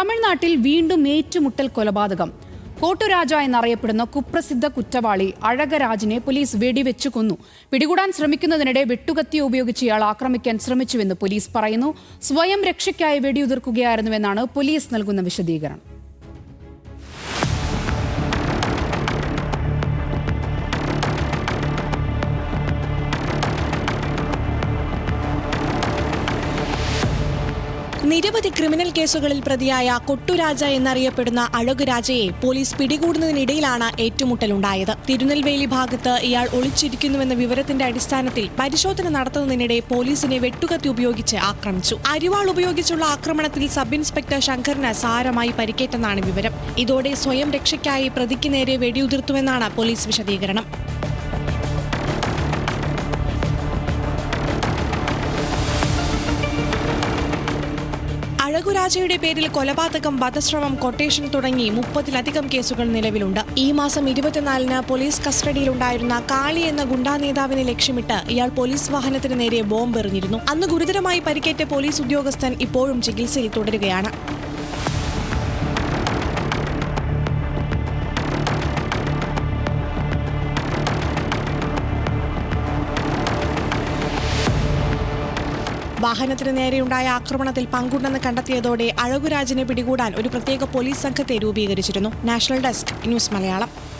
തമിഴ്നാട്ടിൽ വീണ്ടും ഏറ്റുമുട്ടൽ കൊലപാതകം. കോട്ടുരാജ എന്നറിയപ്പെടുന്ന കുപ്രസിദ്ധ കുറ്റവാളി അഴകരാജിനെ പോലീസ് വെടിവെച്ചു കൊന്നു. പിടികൂടാൻ ശ്രമിക്കുന്നതിനിടെ വെട്ടുകത്തി ഉപയോഗിച്ച് ഇയാൾ ആക്രമിക്കാൻ ശ്രമിച്ചുവെന്ന് പോലീസ് പറയുന്നു. സ്വയം രക്ഷയ്ക്കായി വെടിയുതിർക്കുകയായിരുന്നുവെന്നാണ് പോലീസ് നൽകുന്ന വിശദീകരണം. നിരവധി ക്രിമിനൽ കേസുകളിൽ പ്രതിയായ കൊട്ടുരാജ എന്നറിയപ്പെടുന്ന അഴകുരാജയെ പോലീസ് പിടികൂടുന്നതിനിടയിലാണ് ഏറ്റുമുട്ടലുണ്ടായത്. തിരുനെൽവേലി ഭാഗത്ത് ഇയാൾ ഒളിച്ചിരിക്കുന്നുവെന്ന വിവരത്തിന്റെ അടിസ്ഥാനത്തിൽ പരിശോധന നടത്തുന്നതിനിടെ പോലീസിനെ വെട്ടുകത്തി ഉപയോഗിച്ച് ആക്രമിച്ചു. അരിവാൾ ഉപയോഗിച്ചുള്ള ആക്രമണത്തിൽ സബ് ഇൻസ്പെക്ടർ ശങ്കറിന് സാരമായി പരിക്കേറ്റെന്നാണ് വിവരം. ഇതോടെ സ്വയം രക്ഷയ്ക്കായി പ്രതിക്ക് നേരെ വെടിയുതിർത്തുവെന്നാണ് പോലീസ് വിശദീകരണം. അഴകുരാജയുടെ പേരിൽ കൊലപാതകം, വധശ്രമം, കൊട്ടേഷൻ തുടങ്ങി 30-ലധികം കേസുകൾ നിലവിലുണ്ട്. ഈ മാസം 24-ന് പോലീസ് കസ്റ്റഡിയിലുണ്ടായിരുന്ന കാളി എന്ന ഗുണ്ടാ നേതാവിനെ ലക്ഷ്യമിട്ട് ഇയാൾ പോലീസ് വാഹനത്തിന് നേരെ ബോംബ് എറിഞ്ഞിരുന്നു. അന്ന് ഗുരുതരമായി പരിക്കേറ്റ പോലീസ് ഉദ്യോഗസ്ഥൻ ഇപ്പോഴും ചികിത്സയിൽ തുടരുകയാണ്. വാഹനത്തിന് നേരെയുണ്ടായ ആക്രമണത്തിൽ പങ്കുണ്ടെന്ന് കണ്ടെത്തിയതോടെ അഴകുരാജിനെ പിടികൂടാൻ ഒരു പ്രത്യേക പോലീസ് സംഘത്തെ രൂപീകരിച്ചിരുന്നു. National desk, news Malayalam.